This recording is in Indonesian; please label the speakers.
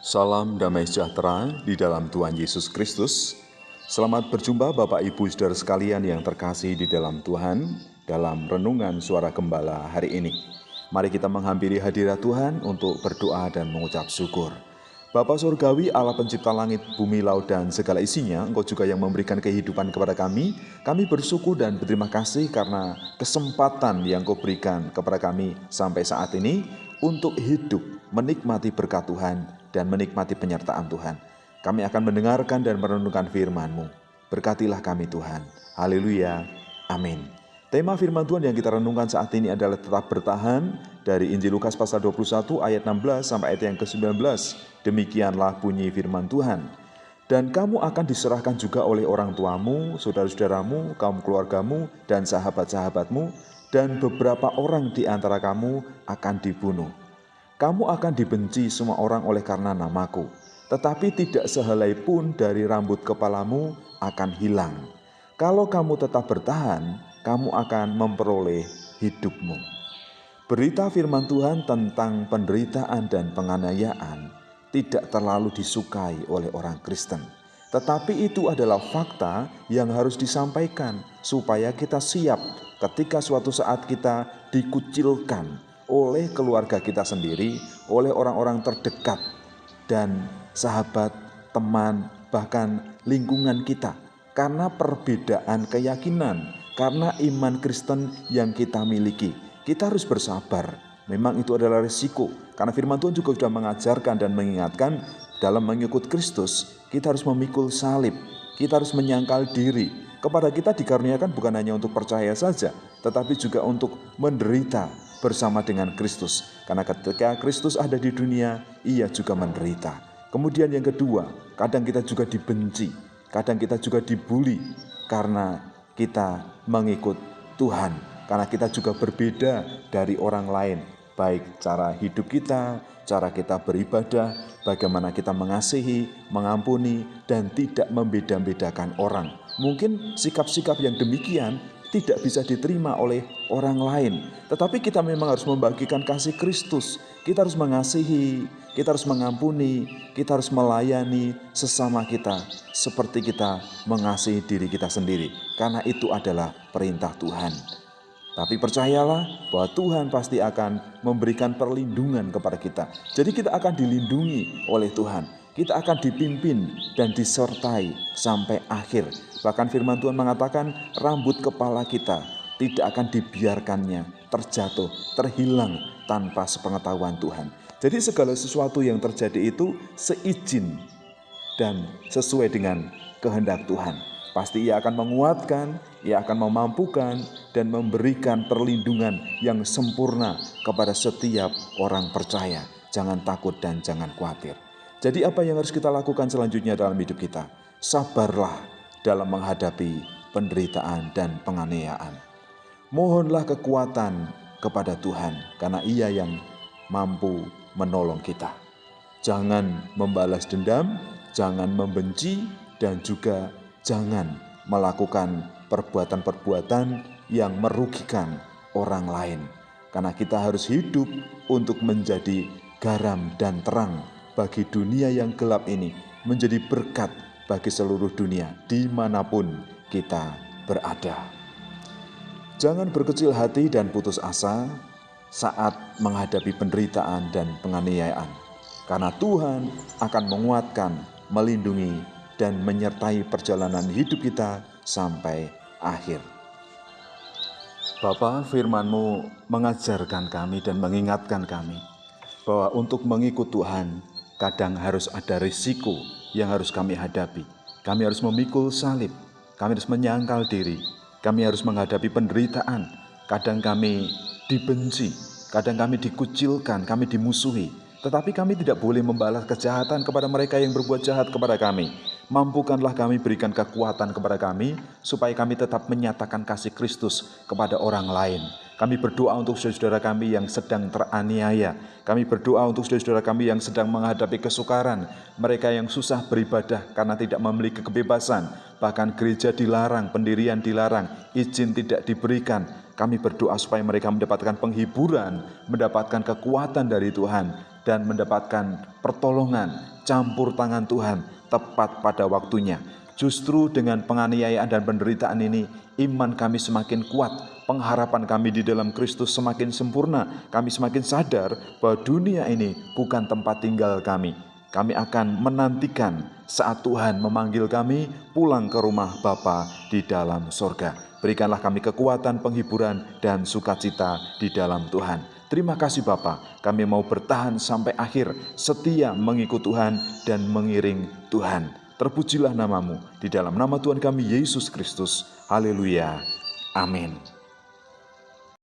Speaker 1: Salam damai sejahtera di dalam Tuhan Yesus Kristus. Selamat berjumpa Bapak Ibu Saudara sekalian yang terkasih di dalam Tuhan dalam renungan suara gembala hari ini. Mari kita menghampiri hadirat Tuhan untuk berdoa dan mengucap syukur. Bapa Surgawi, Allah pencipta langit, bumi, laut, dan segala isinya, Engkau juga yang memberikan kehidupan kepada kami. Kami bersyukur dan berterima kasih karena kesempatan yang Kau berikan kepada kami sampai saat ini untuk hidup, menikmati berkat Tuhan, dan menikmati penyertaan Tuhan. Kami akan mendengarkan dan merenungkan firman-Mu. Berkatilah kami Tuhan. Haleluya. Amin. Tema firman Tuhan yang kita renungkan saat ini adalah tetap bertahan dari Injil Lukas pasal 21 ayat 16 sampai ayat yang ke-19. Demikianlah bunyi firman Tuhan. Dan kamu akan diserahkan juga oleh orang tuamu, saudara-saudaramu, kaum keluargamu, dan sahabat-sahabatmu, dan beberapa orang di antara kamu akan dibunuh. Kamu akan dibenci semua orang oleh karena namaku, tetapi tidak sehelai pun dari rambut kepalamu akan hilang. Kalau kamu tetap bertahan, kamu akan memperoleh hidupmu. Berita firman Tuhan tentang penderitaan dan penganiayaan tidak terlalu disukai oleh orang Kristen. Tetapi itu adalah fakta yang harus disampaikan supaya kita siap ketika suatu saat kita dikucilkan oleh keluarga kita sendiri, oleh orang-orang terdekat dan sahabat, teman, bahkan lingkungan kita. Karena perbedaan keyakinan, karena iman Kristen yang kita miliki. Kita harus bersabar. Memang itu adalah risiko. Karena firman Tuhan juga sudah mengajarkan dan mengingatkan dalam mengikut Kristus, kita harus memikul salib. Kita harus menyangkal diri. Kepada kita dikaruniakan bukan hanya untuk percaya saja, tetapi juga untuk menderita bersama dengan Kristus. Karena ketika Kristus ada di dunia, ia juga menderita. Kemudian yang kedua, kadang kita juga dibenci, kadang kita juga dibuli karena kita mengikut Tuhan. Karena kita juga berbeda dari orang lain, baik cara hidup kita, cara kita beribadah, bagaimana kita mengasihi, mengampuni, dan tidak membeda-bedakan orang. Mungkin sikap-sikap yang demikian tidak bisa diterima oleh orang lain. Tetapi kita memang harus membagikan kasih Kristus. Kita harus mengasihi, kita harus mengampuni, kita harus melayani sesama kita seperti kita mengasihi diri kita sendiri. Karena itu adalah perintah Tuhan. Tapi percayalah bahwa Tuhan pasti akan memberikan perlindungan kepada kita. Jadi kita akan dilindungi oleh Tuhan. Kita akan dipimpin dan disertai sampai akhir. Bahkan firman Tuhan mengatakan rambut kepala kita tidak akan dibiarkannya terjatuh, terhilang tanpa sepengetahuan Tuhan. Jadi segala sesuatu yang terjadi itu seizin dan sesuai dengan kehendak Tuhan. Pasti ia akan menguatkan, ia akan memampukan dan memberikan perlindungan yang sempurna kepada setiap orang percaya. Jangan takut dan jangan khawatir. Jadi apa yang harus kita lakukan selanjutnya dalam hidup kita? Sabarlah dalam menghadapi penderitaan dan penganiayaan. Mohonlah kekuatan kepada Tuhan karena ia yang mampu menolong kita. Jangan membalas dendam, jangan membenci, dan juga jangan melakukan perbuatan-perbuatan yang merugikan orang lain. Karena kita harus hidup untuk menjadi garam dan terang bagi dunia yang gelap ini, menjadi berkat bagi seluruh dunia dimanapun kita berada. Jangan berkecil hati dan putus asa saat menghadapi penderitaan dan penganiayaan. Karena Tuhan akan menguatkan, melindungi, dan menyertai perjalanan hidup kita sampai akhir. Bapa, firman-Mu mengajarkan kami dan mengingatkan kami bahwa untuk mengikut Tuhan kadang harus ada risiko yang harus kami hadapi. Kami harus memikul salib, kami harus menyangkal diri, kami harus menghadapi penderitaan. Kadang kami dibenci, kadang kami dikucilkan, kami dimusuhi. Tetapi kami tidak boleh membalas kejahatan kepada mereka yang berbuat jahat kepada kami. Mampukanlah kami, berikan kekuatan kepada kami, supaya kami tetap menyatakan kasih Kristus kepada orang lain. Kami berdoa untuk saudara-saudara kami yang sedang teraniaya. Kami berdoa untuk saudara-saudara kami yang sedang menghadapi kesukaran. Mereka yang susah beribadah karena tidak memiliki kebebasan. Bahkan gereja dilarang, pendirian dilarang, izin tidak diberikan. Kami berdoa supaya mereka mendapatkan penghiburan, mendapatkan kekuatan dari Tuhan. dan mendapatkan pertolongan, campur tangan Tuhan tepat pada waktunya. Justru dengan penganiayaan dan penderitaan ini, iman kami semakin kuat, pengharapan kami di dalam Kristus semakin sempurna. Kami semakin sadar bahwa dunia ini bukan tempat tinggal kami. Kami akan menantikan saat Tuhan memanggil kami pulang ke rumah Bapa di dalam sorga. Berikanlah kami kekuatan, penghiburan, dan sukacita di dalam Tuhan. Terima kasih Bapa, kami mau bertahan sampai akhir, setia mengikut Tuhan dan mengiring Tuhan. Terpujilah namamu, di dalam nama Tuhan kami Yesus Kristus. Haleluya. Amin.